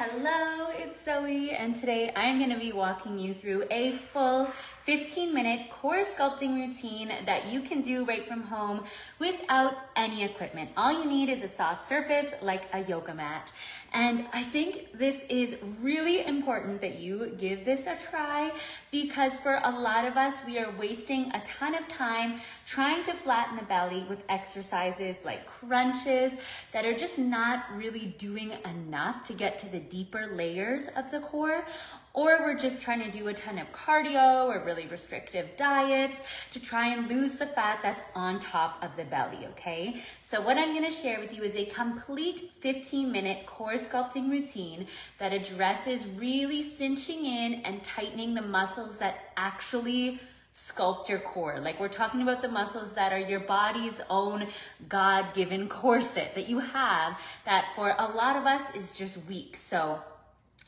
Hello, it's Zoe, and today I'm going to be walking you through a full 15-minute core sculpting routine that you can do right from home without any equipment. All you need is a soft surface like a yoga mat. And I think this is really important that you give this a try because for a lot of us, we are wasting a ton of time trying to flatten the belly with exercises like crunches that are just not really doing enough to get to the deeper layers of the core, or we're just trying to do a ton of cardio or really restrictive diets to try and lose the fat that's on top of the belly, okay? So what I'm gonna share with you is a complete 15-minute core sculpting routine that addresses really cinching in and tightening the muscles that actually sculpt your core. Like we're talking about the muscles that are your body's own God-given corset that you have that for a lot of us is just weak. So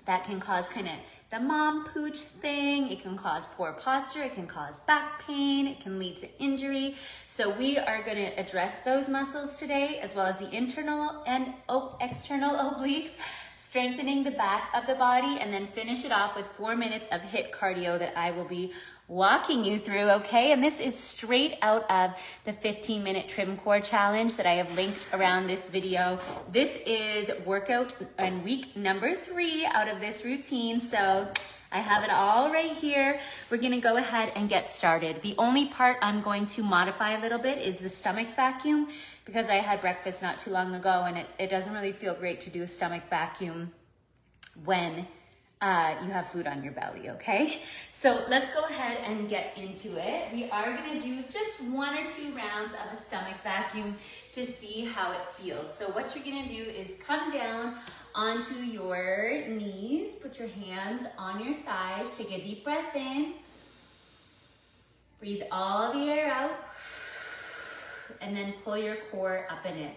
that can cause kind of the mom pooch thing. It can cause poor posture. It can cause back pain. It can lead to injury. So we are going to address those muscles today, as well as the internal and external obliques, strengthening the back of the body, and then finish it off with 4 minutes of HIIT cardio that I will be walking you through, okay? And this is straight out of the 15-minute trim core challenge that I have linked around this video. This is workout and week number 3 out of this routine. So I have it all right here. We're gonna go ahead and get started. The only part I'm going to modify a little bit is the stomach vacuum because I had breakfast not too long ago and it doesn't really feel great to do a stomach vacuum when you have food on your belly, okay? So let's go ahead and get into it. We are gonna do just 1 or 2 rounds of a stomach vacuum to see how it feels. So what you're gonna do is come down onto your knees, put your hands on your thighs, take a deep breath in, breathe all the air out, and then pull your core up and in.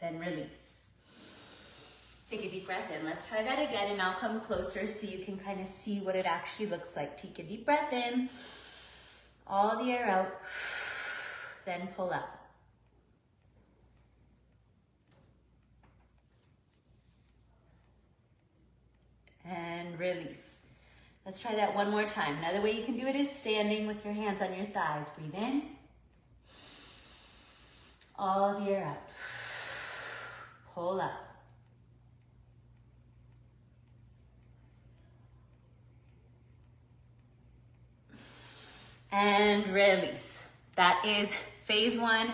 Then release. Take a deep breath in. Let's try that again, and I'll come closer so you can kind of see what it actually looks like. Take a deep breath in, all the air out, then pull up. And release. Let's try that one more time. Another way you can do it is standing with your hands on your thighs. Breathe in, all the air out. Pull up. And release. That is phase 1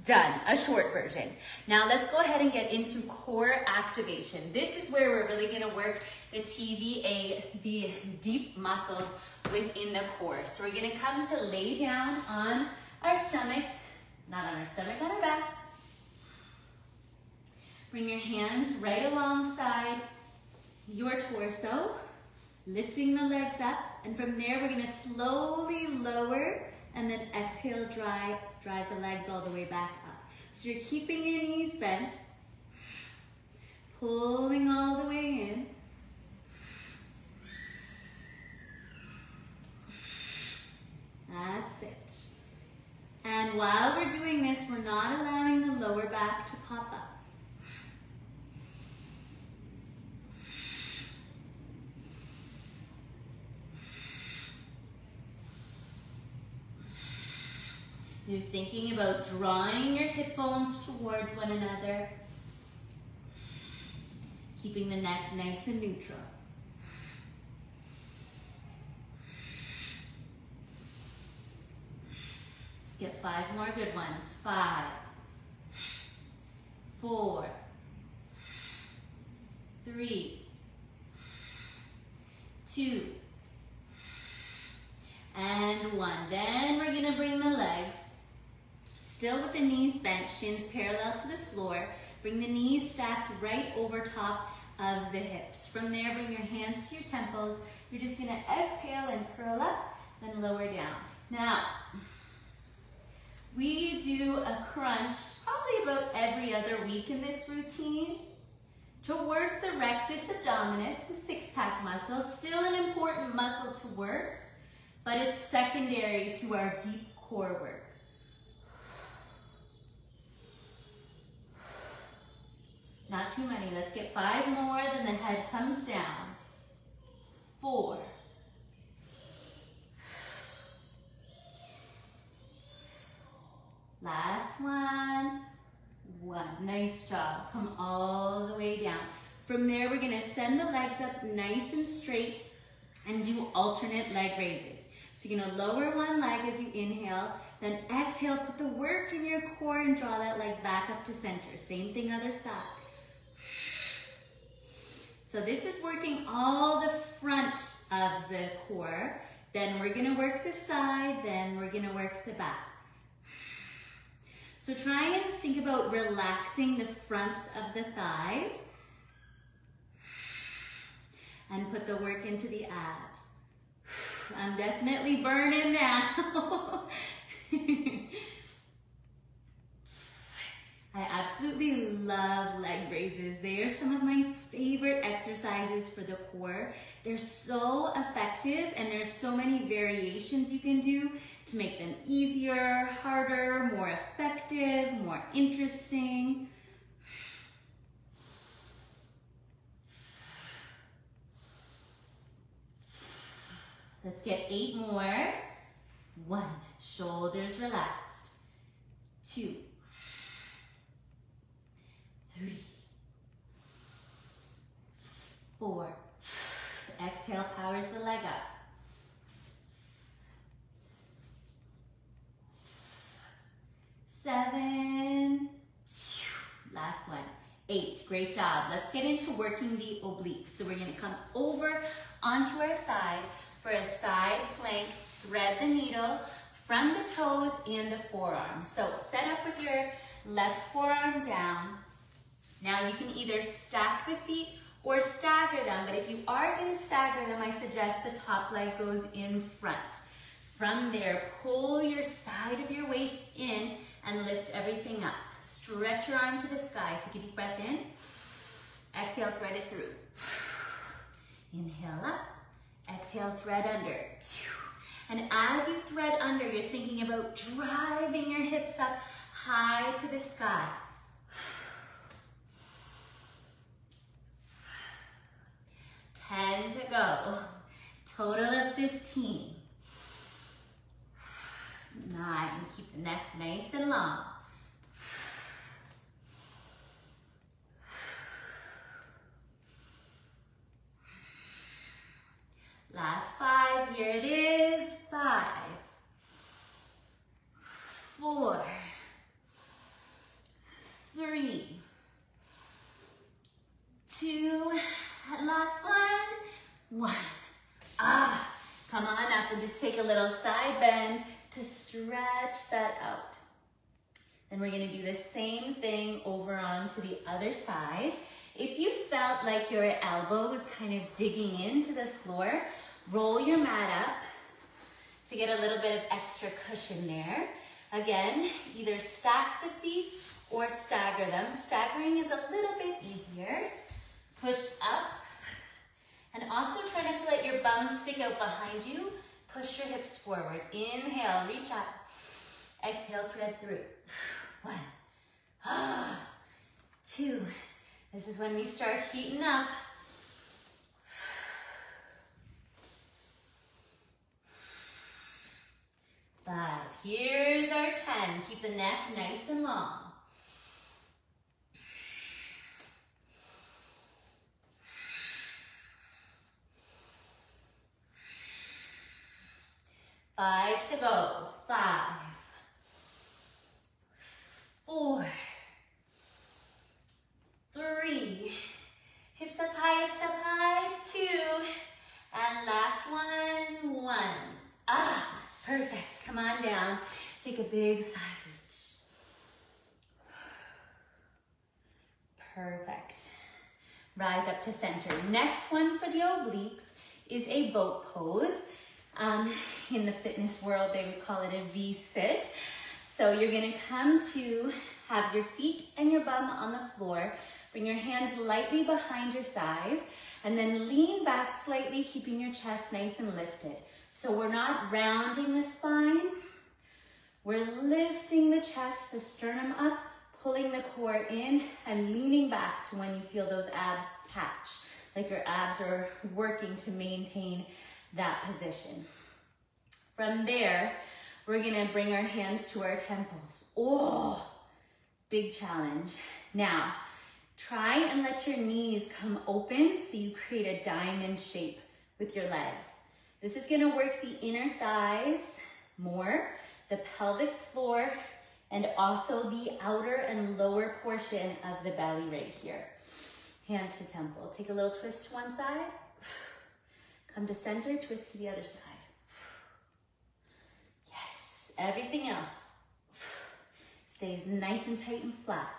done, a short version. Now let's go ahead and get into core activation. This is where we're really gonna work the TVA, the deep muscles within the core. So we're gonna come to lay down on our stomach, not on our stomach, on our back. Bring your hands right alongside your torso, lifting the legs up, and from there we're gonna slowly lower and then exhale, drive the legs all the way back up. So you're keeping your knees bent, pulling all the way in. That's it. And while we're doing this, we're not allowing the lower back to pop up. You're thinking about drawing your hip bones towards one another, keeping the neck nice and neutral. Let's get 5 more good ones. 5, 4, 3, 2, and 1. Then we're gonna bring the legs still with the knees bent, shins parallel to the floor. Bring the knees stacked right over top of the hips. From there, bring your hands to your temples. You're just gonna exhale and curl up, then lower down. Now, we do a crunch probably about every other week in this routine to work the rectus abdominis, the 6-pack muscle. Still an important muscle to work, but it's secondary to our deep core work. too many. Let's get 5 more, then the head comes down. 4. Last one. 1. Nice job. Come all the way down. From there, we're gonna send the legs up nice and straight and do alternate leg raises. So you're gonna lower one leg as you inhale, then exhale, put the work in your core and draw that leg back up to center. Same thing other side. So this is working all the front of the core. Then we're gonna work the side, then we're gonna work the back. So try and think about relaxing the fronts of the thighs and put the work into the abs. I'm definitely burning now. I absolutely love leg raises. They are some of my favorite exercises for the core. They're so effective and there's so many variations you can do to make them easier, harder, more effective, more interesting. Let's get 8 more. 1, shoulders relaxed. 2, 3, 4. Exhale, powers the leg up. 7, last one, 8, great job. Let's get into working the obliques. So we're gonna come over onto our side for a side plank, thread the needle from the toes and the forearms. So set up with your left forearm down. Now you can either stack the feet or stagger them, but if you are gonna stagger them, I suggest the top leg goes in front. From there, pull your side of your waist in and lift everything up. Stretch your arm to the sky. Take a deep breath in. Exhale, thread it through. Inhale up. Exhale, thread under. And as you thread under, you're thinking about driving your hips up high to the sky. 10 to go. Total of 15. 9, keep the neck nice and long. 5, here it is. 5, 4, 3, 2, and last one. 1. Come on up and just take a little side bend to stretch that out. Then we're gonna do the same thing over onto the other side. If you felt like your elbow was kind of digging into the floor, roll your mat up to get a little bit of extra cushion there. Again, either stack the feet or stagger them. Staggering is a little bit easier. Push up. And also try not to let your bum stick out behind you. Push your hips forward. Inhale, reach up. Exhale, thread through. 1, 2. This is when we start heating up. 5. Here's our 10. Keep the neck nice and long. 5 to go. 5, 4, 3. Hips up high, 2. And last one, 1. Perfect. Come on down. Take a big side reach. Perfect. Rise up to center. Next one for the obliques is a boat pose. In the fitness world, they would call it a V-sit. So you're gonna come to have your feet and your bum on the floor. Bring your hands lightly behind your thighs and then lean back slightly, keeping your chest nice and lifted. So we're not rounding the spine. We're lifting the chest, the sternum up, pulling the core in and leaning back to when you feel those abs catch, like your abs are working to maintain that position. From there, we're gonna bring our hands to our temples. Oh, big challenge. Now, try and let your knees come open so you create a diamond shape with your legs. This is gonna work the inner thighs more, the pelvic floor, and also the outer and lower portion of the belly right here. Hands to temple. Take a little twist to one side. Come to center, twist to the other side. Yes, everything else stays nice and tight and flat.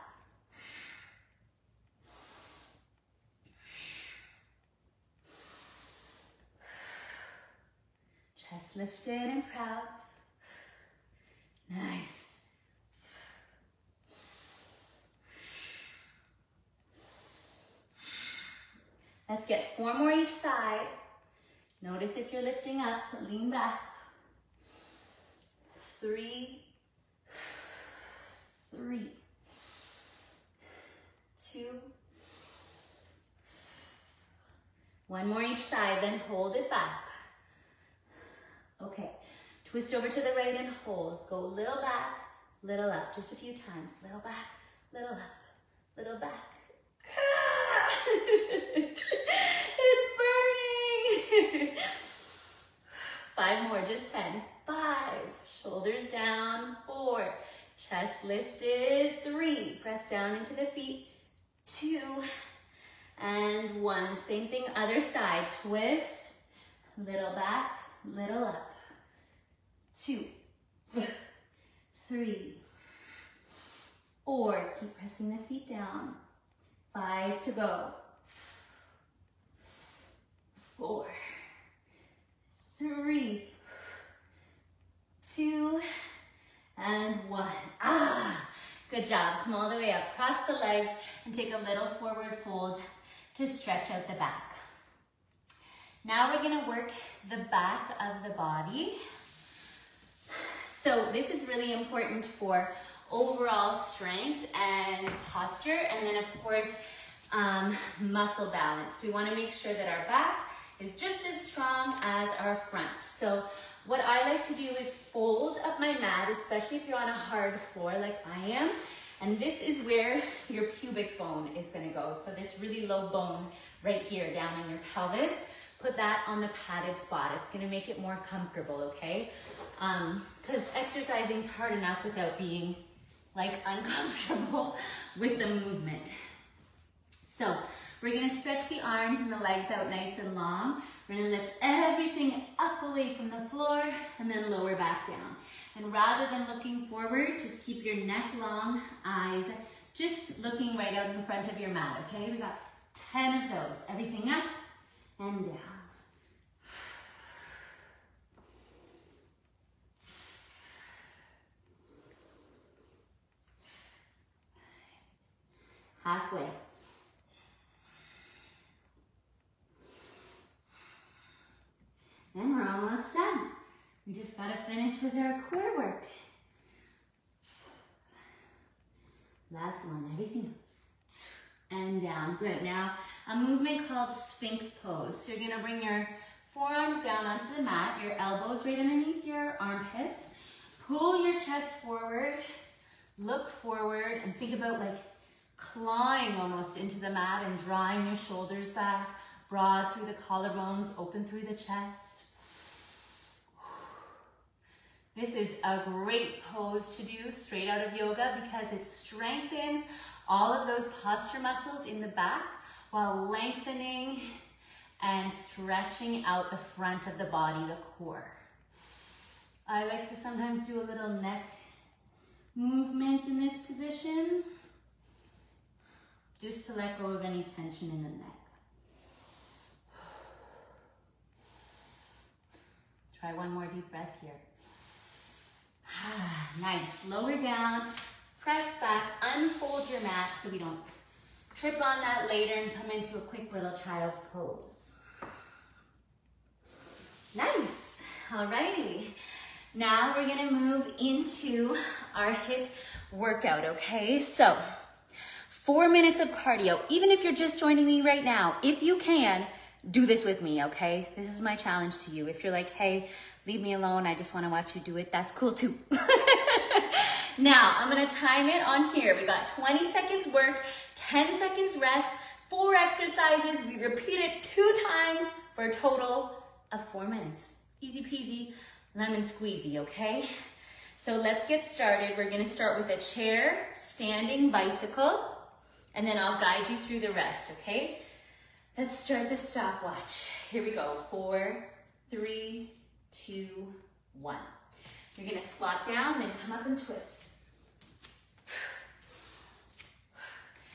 Chest lifted and proud. Nice. Let's get 4 more each side. Notice if you're lifting up, lean back. 3, 3, 2, 1 more each side, then hold it back. Okay, twist over to the right and hold. Go little back, little up, just a few times. Little back, little up, little back. It's burning. 5 more, just 10. 5, shoulders down. 4, chest lifted. 3, press down into the feet. 2, and 1. Same thing, other side. Twist, little back, little up. 2, 3, 4, keep pressing the feet down. 5 to go. 4, 3, 2, and 1. Good job. Come all the way up. Cross the legs and take a little forward fold to stretch out the back. Now we're going to work the back of the body. So this is really important for overall strength and posture, and then of course muscle balance. We want to make sure that our back is just as strong as our front. So what I like to do is fold up my mat, especially if you're on a hard floor like I am, and this is where your pubic bone is going to go. So this really low bone right here down in your pelvis, put that on the padded spot. It's going to make it more comfortable, okay? Because exercising is hard enough without being like uncomfortable with the movement. So we're gonna stretch the arms and the legs out nice and long. We're gonna lift everything up away from the floor and then lower back down. And rather than looking forward, just keep your neck long, eyes just looking right out in front of your mat, okay? We got 10 of those. Everything up and down. Halfway. And we're almost done. We just gotta finish with our core work. Last one, everything up and down. Good. Now, a movement called Sphinx pose. So you're gonna bring your forearms down onto the mat, your elbows right underneath your armpits. Pull your chest forward, look forward, and think about like clawing almost into the mat and drawing your shoulders back, broad through the collarbones, open through the chest. This is a great pose to do straight out of yoga because it strengthens all of those posture muscles in the back while lengthening and stretching out the front of the body, the core. I like to sometimes do a little neck movement in this position, just to let go of any tension in the neck. Try one more deep breath here. Nice. Lower down, press back, unfold your mat so we don't trip on that later and come into a quick little child's pose. Nice. Alrighty. Now we're gonna move into our HIIT workout, okay? So 4 minutes of cardio. Even if you're just joining me right now, if you can, do this with me, okay? This is my challenge to you. If you're like, hey, leave me alone, I just wanna watch you do it, that's cool too. Now, I'm gonna time it on here. We got 20 seconds work, 10 seconds rest, 4 exercises. We repeat it 2 times for a total of 4 minutes. Easy peasy, lemon squeezy, okay? So let's get started. We're gonna start with a chair, standing bicycle, and then I'll guide you through the rest, okay? Let's start the stopwatch. Here we go. 4, 3, 2, 1. You're gonna squat down, then come up and twist.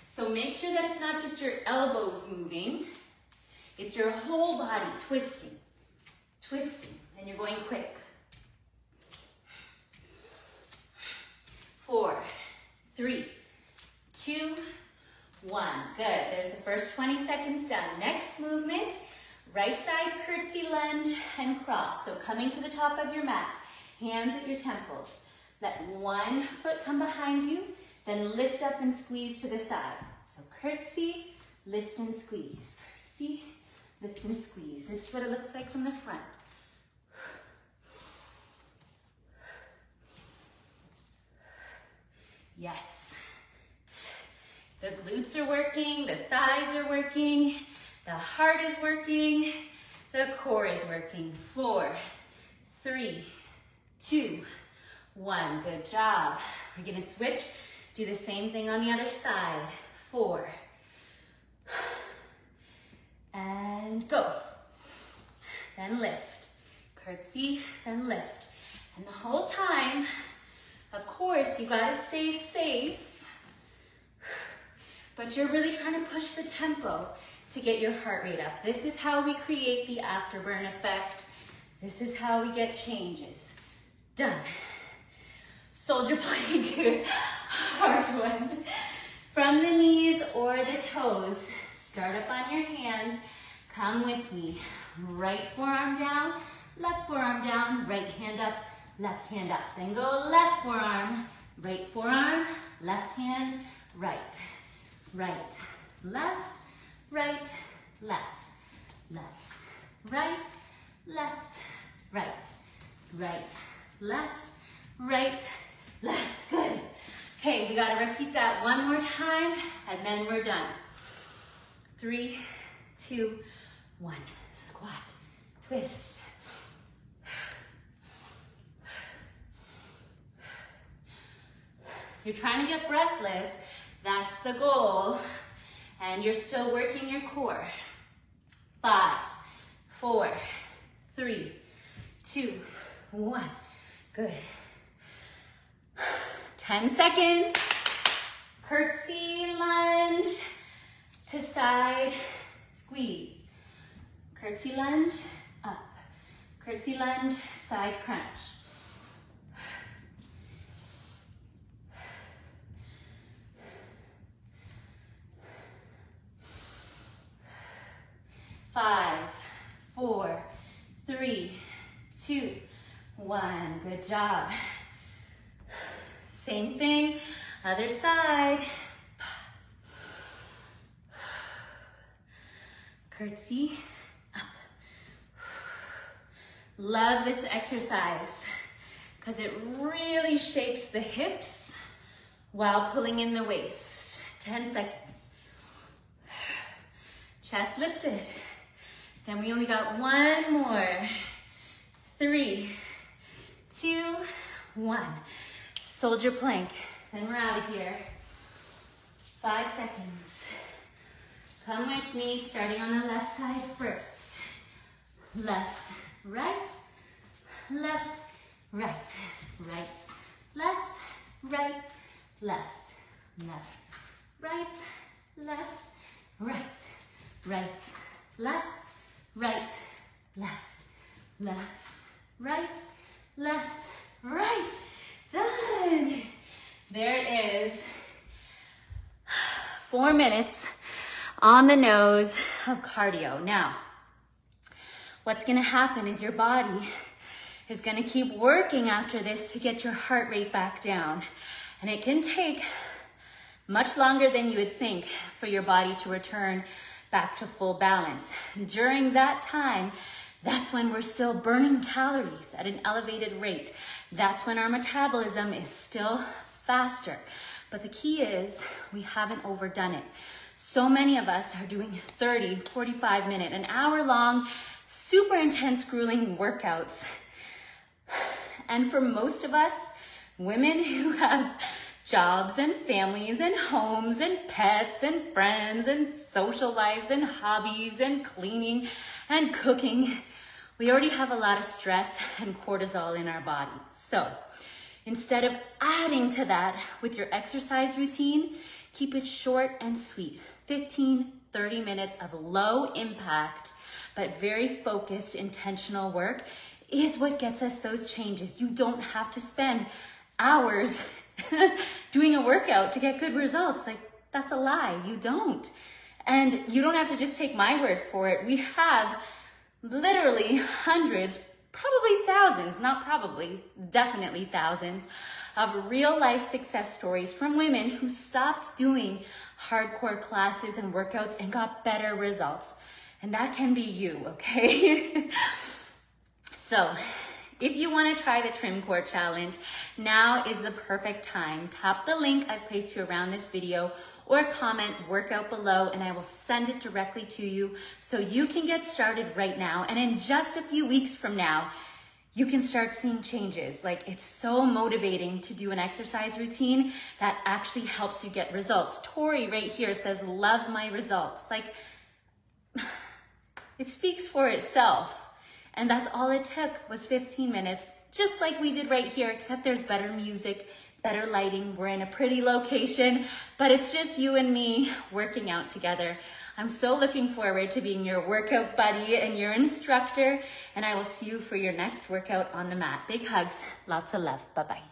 So make sure that it's not just your elbows moving, it's your whole body twisting, twisting, and you're going quick. 4, 3, 2, 1. Good. There's the first 20 seconds done. Next movement, right side curtsy lunge and cross. So coming to the top of your mat, hands at your temples. Let one foot come behind you, then lift up and squeeze to the side. So curtsy, lift and squeeze. Curtsy, lift and squeeze. This is what it looks like from the front. Yes. The glutes are working, the thighs are working, the heart is working, the core is working. 4, 3, 2, 1. Good job. We're gonna switch. Do the same thing on the other side. 4. And go. Then lift. Curtsy, then lift. And the whole time, of course, you gotta stay safe, but you're really trying to push the tempo to get your heart rate up. This is how we create the afterburn effect. This is how we get changes. Done. Soldier plank, hard one. From the knees or the toes, start up on your hands. Come with me. Right forearm down, left forearm down, right hand up, left hand up. Then go left forearm, right forearm, left hand, right, right, left, right, left, left, right, left, right, right, left, right, left. Good. Okay, we gotta repeat that one more time, and then we're done. 3, 2, 1. Squat, twist. You're trying to get breathless, that's the goal, and you're still working your core. 5, 4, 3, 2, 1. Good. 10 seconds. Curtsy lunge to side squeeze. Curtsy lunge up. Curtsy lunge, side crunch. 5, 4, 3, 2, 1. Good job. Same thing, other side. Curtsy up. Love this exercise because it really shapes the hips while pulling in the waist. 10 seconds. Chest lifted. Then we only got one more. 3, 2, 1. Soldier plank. Then we're out of here. 5 seconds. Come with me, starting on the left side first. Left, right, left, right, right, left, right, left, left, right, left, right, right, left, right, left, left, right, left, right. Done. There it is. 4 minutes on the nose of cardio. Now, what's gonna happen is your body is going to keep working after this to get your heart rate back down. And it can take much longer than you would think for your body to return back to full balance. During that time, that's when we're still burning calories at an elevated rate. That's when our metabolism is still faster. But the key is we haven't overdone it. So many of us are doing 30, 45 minute, an hour long, super intense, grueling workouts. And for most of us, women who have jobs and families and homes and pets and friends and social lives and hobbies and cleaning and cooking, we already have a lot of stress and cortisol in our body. So instead of adding to that with your exercise routine, keep it short and sweet. 15, 30 minutes of low impact, but very focused, intentional work is what gets us those changes. You don't have to spend hours doing a workout to get good results. Like, that's a lie. You don't. And you don't have to just take my word for it. We have literally hundreds, probably thousands, not probably, definitely thousands of real life success stories from women who stopped doing hardcore classes and workouts and got better results. And that can be you, okay? So if you want to try the Trim Core Challenge, now is the perfect time. Tap the link I've placed here around this video or comment workout below and I will send it directly to you so you can get started right now. And in just a few weeks from now, you can start seeing changes. Like, it's so motivating to do an exercise routine that actually helps you get results. Tori right here says, love my results. Like, it speaks for itself. And that's all it took was 15 minutes, just like we did right here, except there's better music, better lighting. We're in a pretty location, but it's just you and me working out together. I'm so looking forward to being your workout buddy and your instructor, and I will see you for your next workout on the mat. Big hugs, lots of love, bye-bye.